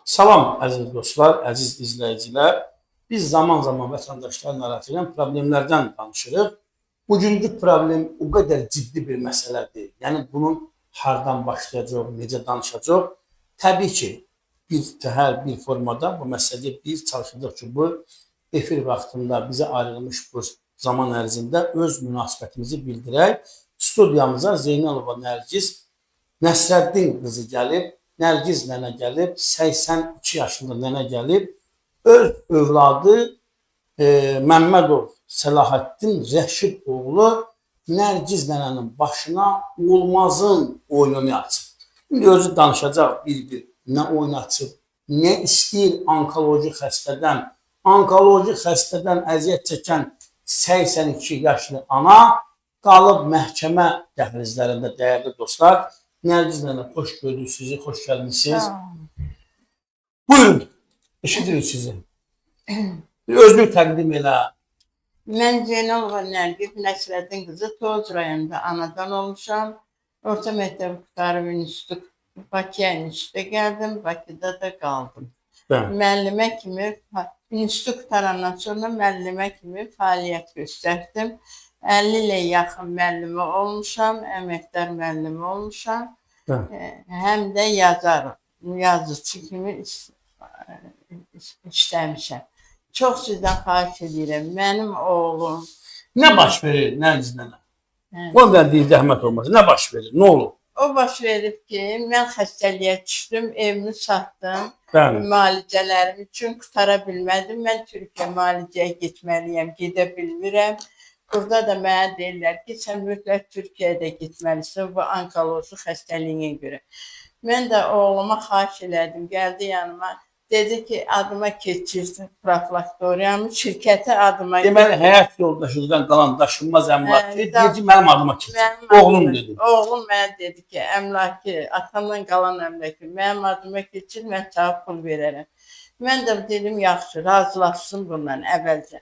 Salam əziz dostlar, əziz izləyicilər. Biz zaman-zaman vətəndaşların narahat edən problemlərdən danışırıq. Bugünkü problem o qədər ciddi bir məsələdir. Yəni bunun hardan başlayacaq, necə danışacaq? Təbii ki, hər bir formada bu məsələyə biz çalışacağıq ki, bu efir vaxtında bizə ayrılmış bu zaman ərzində öz münasibətimizi bildirək. Studiyamıza Zeynalova Nərgiz Nəsrəddin qızı gəlib. Nərgiz nənə gəlib, 82 yaşında nənə gəlib, öz övladı Məmmədov Səlahattin Rəşid oğlu Nərgiz nənənin başına olmazın oyununu açıb. İndi özü danışacaq bir-bir nə oyun açıb, nə istəyir onkoloji xəstədən əziyyət çəkən 82 yaşlı ana qalıb məhkəmə dəhlizlərində dəyərli dostlar. Nərgiz nənə, xoş gördük sizi, xoş gəlmişsiniz. Buyurun, eşidirik sizi. Özünü təqdim elə. Mən Zeynalova Nərgiz Nəsrəddin qızı Toz rayonunda anadan olmuşam. Orta məktəbi qutarıb Bakıya instituta gəldim, Bakıda da qaldım. Müəllimə kimi, institut qutarandan sonra müəllimə kimi fəaliyyət göstərdim. 50 ilə yaxın müəllimə olmuşam, əməkdar müəllimə olmuşam. Həm də yazıcı kimi işləmişəm. Çox sizdən xahiş edirəm, mənim oğlum... Nə baş verir Nərgiz nənə? O verdiyi zəhmət olmasın, nə baş verir, nə olur? O baş verib ki, mən xəstəliyə düşdüm, evimi satdım, müalicələrim üçün qutara bilmədim. Mən Türkiyə müalicəyə getməliyəm, gedə bilmirəm. Burada da mənə deyirlər ki, sən mütləq Türkiyədə getməlisən bu onkoloji xəstəliyinə görə. Mən də oğluma xahiş elədim, gəldi yanıma, dedi ki, adıma keçirsin profilaktoriyanı, şirkəti adıma... Deməli, həyat yoldaşınızdan qalan daşınmaz əmlakı, deyir ki, mənim adıma keçir. Oğlum dedi. Oğlum mənə dedi ki, əmlakı, atamdan qalan əmlakı mənim adıma keçir, mən cavab pul verərəm. Mən də dedim, yaxşı, razılaşsın bundan əvvəlcə.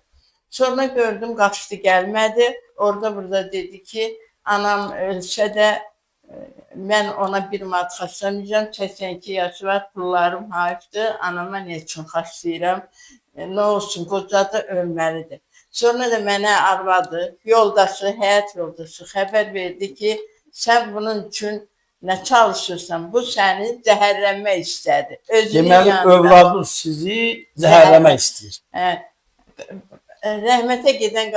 Sonra gördüm, qaçdı, gəlmədi. Orada burada dedi ki, anam ölsə də mən ona bir manat xərcləməyəcəm. 82 yaşı var, pullarım hayıfdır. Anama nə üçün xərcləyirəm? Nə olsun, qoca da ölməlidir. Sonra da mənə arvadı, yoldaşı, həyat yoldaşı xəbər verdi ki, sən bunun üçün nə çalışırsan? Bu səni zəhərlənmək istədi. Deməli, övladınız sizi zəhərləmək istəyir. Rəhmətə gedən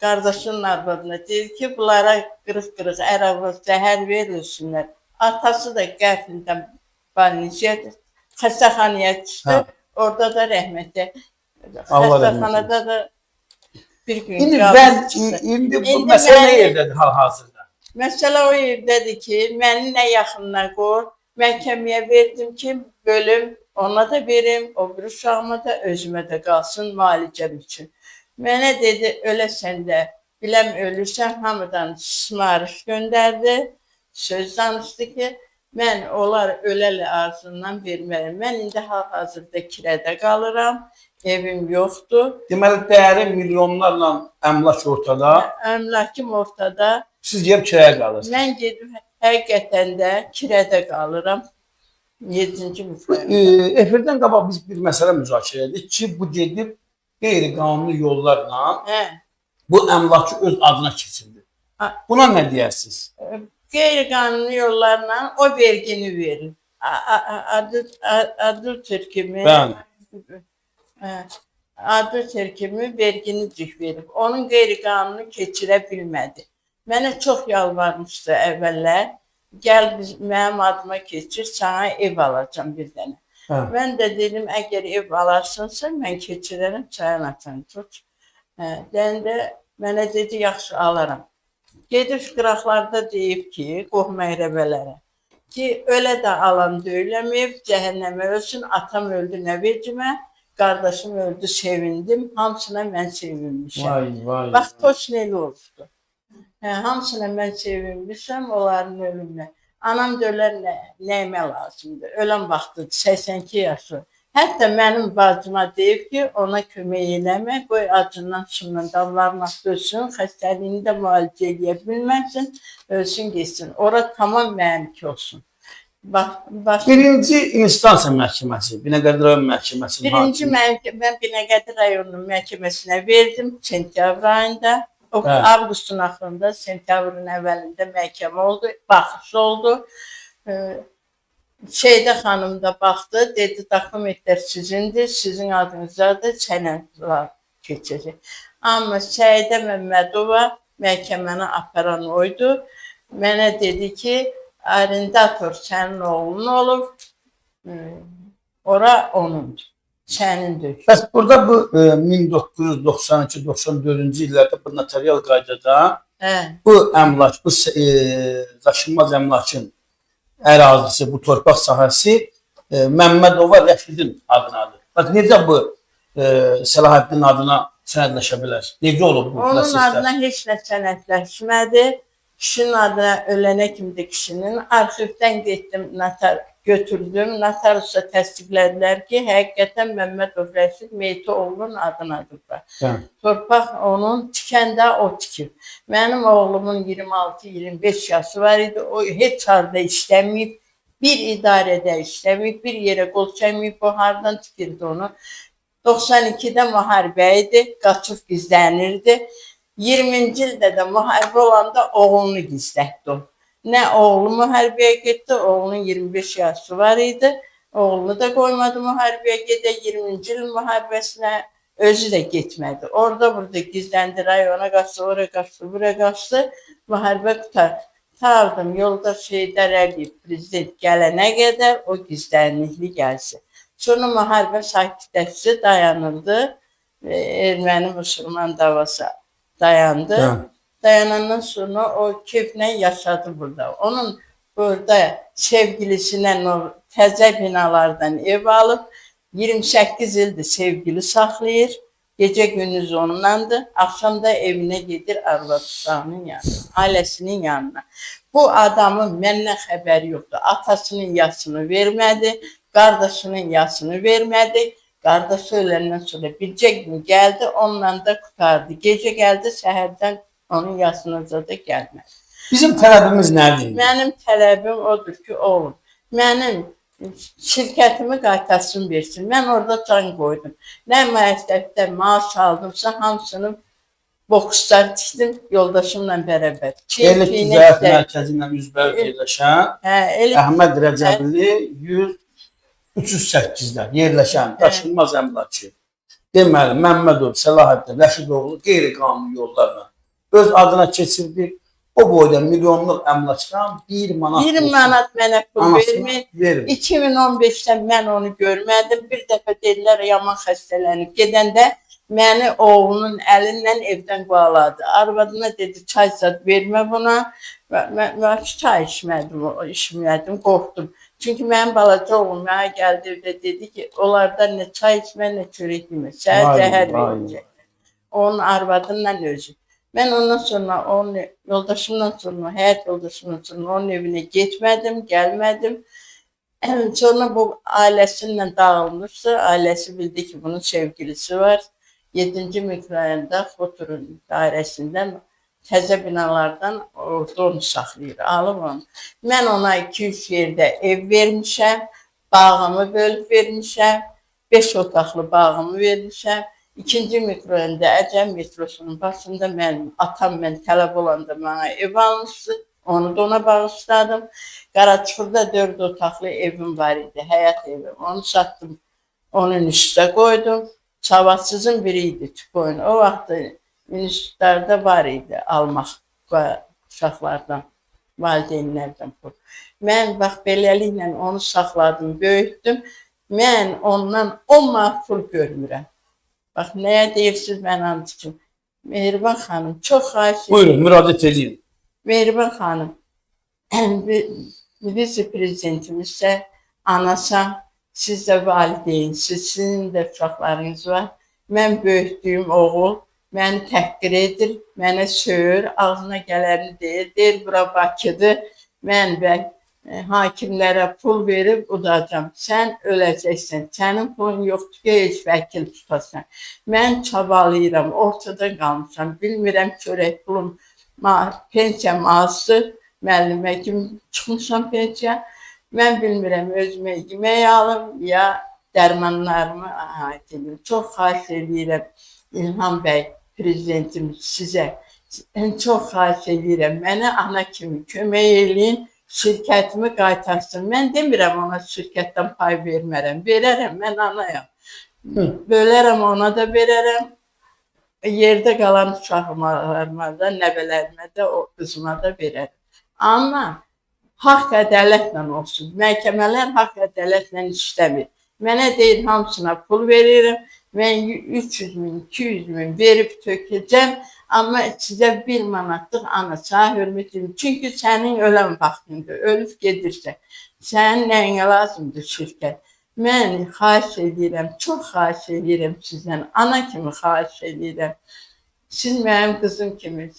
qardaşının arvadına deyir ki, bunlara qırıq-qırıq ərəvaz zəhər verilsinlər. Atası da qəfildən xəstəxanaya düşdü. Orada da rəhmətə. Xəstəxanada da bir gün İndi bu məsələ nə yerdədir hal-hazırda? Məsələ o yerdədir ki, məni nə yaxınına qoy, məhkəməyə verdim ki, bölüm ona da verim, o bir uşağıma da, özümə də qalsın müalicəm üçün. Mənə dedi, öləsən də, biləm ölürsən, hamıdan sımariş göndərdi. Söz danışdı ki, mən onlar öləli arzundan vermərəm. Mən indi hal-hazırda kirədə qalıram, evim yoxdur. Deməli, dəyəri milyonlarla əmlak ortada. Əmlakım ortada. Siz gəlib kirəyə qalırsınız. Mən gedib həqiqətən də kirədə qalıram. 7-ci müfəyyət. Efirdən qabaq biz bir məsələ müzakirə edik ki, bu gedib qeyri-qanuni yollarla bu əmlakı öz adına keçirdi. Buna nə deyərsiniz? Qeyri-qanuni yollarla o vergini verir. Adı kimi vergini verib. Onun qeyri-qanuni keçirə bilmədi. Mənə çox yalvarmışdı əvvəllər. Gəl, mənim adıma keçir, sana ev alacam bir dənə. Mən də dedim, əgər ev alarsınsa, mən keçirərəm, çayın açan tut. Dəndə mənə dedi, yaxşı, alaram. Gedib qıraqlarda deyib ki, qohma əyrəbələrə, ki, ölə də alan deyiləm ev, cəhənnəmə ölsün, atam öldü, nə vecimə, qardaşım öldü, sevindim, hamısına mən sevinmişəm. Bax, toç nəli oldu. Hamısına mən sevinmişəm, onların ölümünə. Anam da ölər nəyimə lazımdır. Ölən vaxtı 82 yaşı. Hətta mənim bacıma deyib ki, ona kömək eləmək, qoy acından suyundan damlarına dönsün, xəstəliyini də müalicə eləyə bilməsin, ölsün, geçsin. Ora tamam mənimki olsun. Birinci instansiya məhkəməsi, Binəqədi rayon məhkəməsinin birinci hakimi. mən Binəqədi rayonunun məhkəməsinə verdim sentyabr ayında. Avqustun axırında, sentyabrın əvvəlində məhkəmə oldu, baxış oldu. Şeydə xanım da baxdı, dedi dokumentlər sizindir, sizin adınızdadır, sənədlər keçəcək. Amma Səidə Məmmədova məhkəməni aparan oydu. Mənə dedi ki, arendator sənin oğlun olub, ora onundur, sənindir. Bəs burada bu 1992-94-cü illərdə bu notarial qaydada bu əmlak, bu daşınmaz əmlakın ərazisi, bu torpaq sahəsi Məmmədova Rəşidin adınadır. Bax, necə bu Səlahiddin adına sənədləşə bilər? Necə olub bu? Onun adına heç nə sənədləşmədi. Kişinin adına ölənə kimi də kişinin. Arxivdən getdim, götürdüm. Notarusa təsdiqlədilər ki, həqiqətən Məmmədov Rəşid Meyti oğlunun adınadır. Torpaq onun, tikəndə o tikib. Mənim oğlumun 26-25 yaşı var idi. O heç harda işləməyib, bir idarədə işləməyib, bir yerə qol çəkməyib. O hardan tikirdi onu? 92-də müharibə idi, qaçıb gizlənirdi. 20-ci ildə də müharibə olanda oğlunu gizlətdi o. Nə oğlu müharibəyə getdi, oğlunun 25 yaşı var idi. Oğlunu da qoymadı müharibəyə gedə, 20-ci il müharibəsinə özü də getmədi. Orada burada gizləndi, rayona qaçdı, oraya qaçdı, buraya qaçdı. Müharibə qutar. Tardım, yolda Heydər Əliyev prezident gələnə qədər o gizlənlikli gəlsin. Sonra müharibə sakitləşdi, dayanıldı. Erməni-Müsəlman davası dayandı. Dayanandan sonra o keyflə yaşadı burada. Onun burada sevgilisindən o təzə binalardan ev alıb, 28 ildir sevgili saxlayır. Gecə gündüz onunlandır. Axşam da evinə gedir arvad-uşağının yanına, ailəsinin yanına. Bu adamın məndən xəbəri yoxdur. Atasının yasını vermədi, qardaşının yasını vermədi. Qardaşı öləndən sonra bircə gün gəldi, onunla da qutardı. Gecə gəldi, səhərdən onun yasınıza da gəlmədi. Bizim tələbimiz nədir? Mənim tələbim odur ki, oğlum, mənim şirkətimi qaytarsın versin. Mən orada can qoydum. Nə məktəbdə maaş aldımsa, hamısını bokslar tikdim yoldaşımla bərabər. Yerlik Ticarət Mərkəzi ilə üzbəüz yerləşən Əhməd Rəcəbli 308-də yerləşən daşınmaz əmlakı. Deməli, Məmmədov Səlahiddin Rəşidoğlu qeyri-qanuni yollarla öz adına keçirdi. O boyda milyonluq əmlakdan 1 manat. 1 manat mənə pul vermir. 2015-də mən onu görmədim. Bir dəfə dedilər, yaman xəstələnib. Gedəndə məni oğlunun əlindən evdən qovaladı. Arvadına dedi, çay zad vermə buna. Mən çay içmədim, qorxdum. Çünki mənim balaca oğlum mənə gəldi evdə dedi ki, onlardan nə çay içmə, nə çörək yemə. Səhər zəhər verəcək. Onun arvadınla özü. Mən ondan sonra, yoldaşımdan sonra, həyat yoldaşımdan sonra onun evinə getmədim, gəlmədim. Sonra bu ailəsinlə dağılmışdı. Ailəsi bildi ki, bunun sevgilisi var. 7-ci mikrorayonda Xoturun dairəsindən təzə binalardan orada onu saxlayır, alıb onu. Mən ona 2-3 yerdə ev vermişəm, bağımı bölüb vermişəm, 5 otaqlı bağımı vermişəm. 2-ci mikrorayonda Əcəm metrosunun başında mənim atam mən tələb olanda mənə ev almışdı. Onu da ona bağışladım. Qaraçuxurda 4 otaqlı evim var idi, həyat evi. Onu satdım, onun üstə qoydum. Savadsızın biri idi tüp oyunu. O vaxt institutlarda var idi almaq uşaqlardan, valideynlərdən pul. Mən bax beləliklə onu saxladım, böyütdüm. Mən ondan 10 manat pul görmürəm. Bax, nəyə deyirsiniz mən anlayacağım. Mehriban xanım, çox xahiş edirəm. Buyurun, müraciət edin. Mehriban xanım, vice-prezidentimizsə, anasam, siz də valideynsiniz, sizin də uşaqlarınız var. Mən böyütdüyüm oğul məni təhqir edir, mənə söyür, ağzına gələni deyir, bura Bakıdır. Mən hakimlərə pul verib udacam. Sən öləcəksən, sənin pulun yoxdur ki, heç vəkil tutasan. Mən çabalayıram, ortada qalmışam, bilmirəm çörək pulum, pensiyam azdır, müəllimə kimi çıxmışam pensiya. Mən bilmirəm özümə yemək alım ya dərmanlarımı ait edim. Çox xahiş edirəm İlham bəy prezidentimiz sizə. Çox xahiş edirəm mənə ana kimi kömək eləyin, şirkətimi qaytarsın. Mən demirəm ona şirkətdən pay vermərəm, verərəm, mən anayam. Bölərəm, ona da verərəm. Yerdə qalan uşaqlarıma da, nəvələrimə də, o qızıma da verərəm. Amma haqq ədalətlə olsun. Məhkəmələr haqq ədalətlə işləmir. Mənə deyir, hamısına pul verirəm. Mən 300 min, 200 min verib tökəcəm. Amma sizə 1 manatlıq ana-sağ hörmət edim. Çünki sənin ölən vaxtındır, ölüb gedirsən. Sənin nəyinə lazımdır şirkət? Mən xahiş edirəm, çox xahiş edirəm sizdən, ana kimi xahiş edirəm. Siz mənim qızım kimi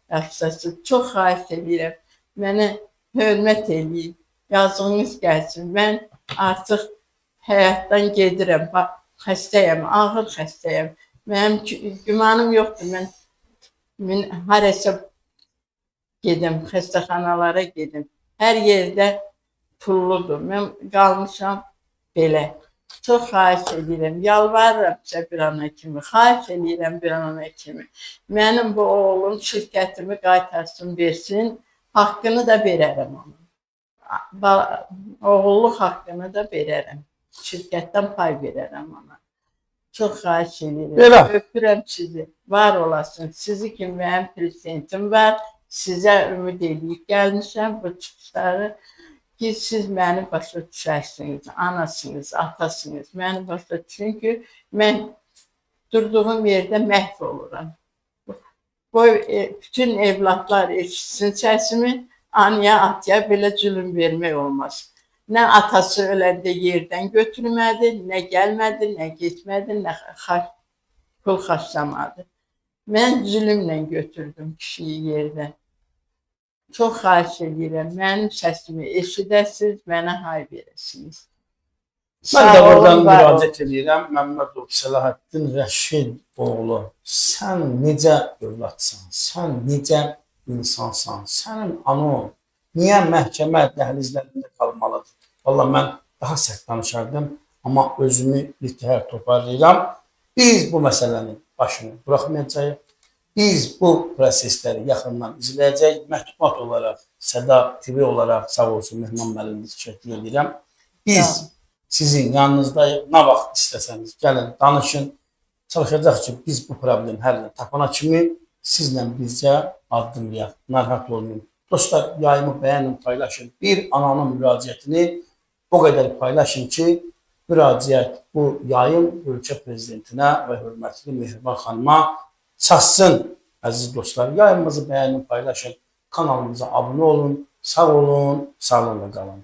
yaşasınız, çox xahiş edirəm. Mənə hörmət edin, yazığınız gəlsin. Mən artıq həyatdan gedirəm, xəstəyəm, ağır xəstəyəm. Mənim gümanım yoxdur, mən harasa gedim, xəstəxanalara gedim. Hər yerdə pulludur, mən qalmışam. Belə, çox xahiş edirəm, yalvarıram sizə bir ana kimi, xahiş edirəm bir ana kimi. Mənim bu oğlum şirkətimi qaytarsın, versin, haqqını da verərəm ona. Oğulluq haqqını da verərəm, şirkətdən pay verərəm ona. Çox xahiş edirəm, öpürəm sizi, var olasın. Sizi kimi mənim prezidentim var, sizə ümid edib gəlmişəm bu çıxışları. Ki, siz məni başa düşərsiniz, anasınız, atasınız, məni başa düşün ki, mən durduğum yerdə məhv oluram. Bütün evlatlar eşitsin səsimi, anaya, ataya belə zülüm vermək olmaz. Nə atası öləndə yerdən götürmədi, nə gəlmədi, nə getmədi, nə pul xaçlamadı. Mən zülümlə götürdüm kişiyi yerdən. Çox xahiş edirəm, mənim səsimi eşidəsiniz, mənə hay verəsiniz. Mən də buradan müraciət edirəm, Məmmədov Səlahattin Rəşid oğlu, sən necə övladsan, sən necə insansan, sənin anan niyə məhkəmə dəhlizlərində qalmalıdır? Valla mən daha sərt danışardım, amma özümü birtəhər toparlayıram. Biz bu məsələnin başını buraxmayacağıq. Biz bu prosesləri yaxından izləyəcək. Mətbuat olaraq, Səda TV olaraq sağ olsun Mehman müəllimə təşəkkür edirəm. Biz sizin yanınızdayıq. Nə vaxt istəsəniz gəlin, danışın. Çalışacaq ki, biz bu problemi həllini tapana kimi sizlə bizcə addımlayaq. Narahat olmayın. Dostlar, yayımı bəyənin, paylaşın. Bir ananın müraciətini o qədər paylaşın ki, müraciət bu yayım ölkə prezidentinə və hörmətli Mehriban xanıma çatsın, əziz dostlar. Yayımımızı bəyənin, paylaşın. Kanalımıza abunə olun. Sağ olun, sağlıqla qalın.